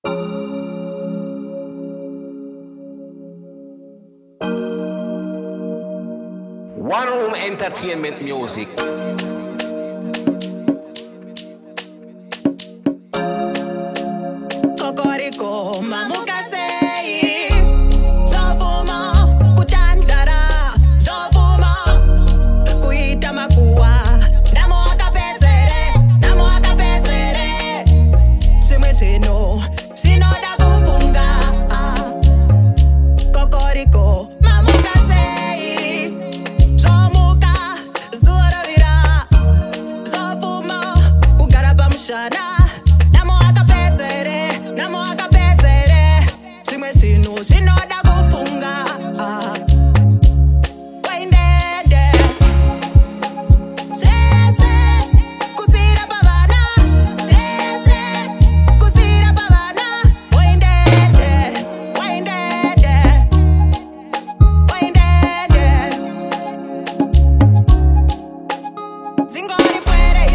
One Room Entertainment Music. Kokoriko mamukasei Zovuma kutandara Zovuma kuita makuwa Namo akapetere Simwe sinoda kufunga Kokoriko mamukasei Zomuka zuoravira Zovuma kugaraba mshana Namo akapetere Simwe sinoda kufunga Waindende Sese kusira pavana Sese kusira pavana Waindende Zingori puere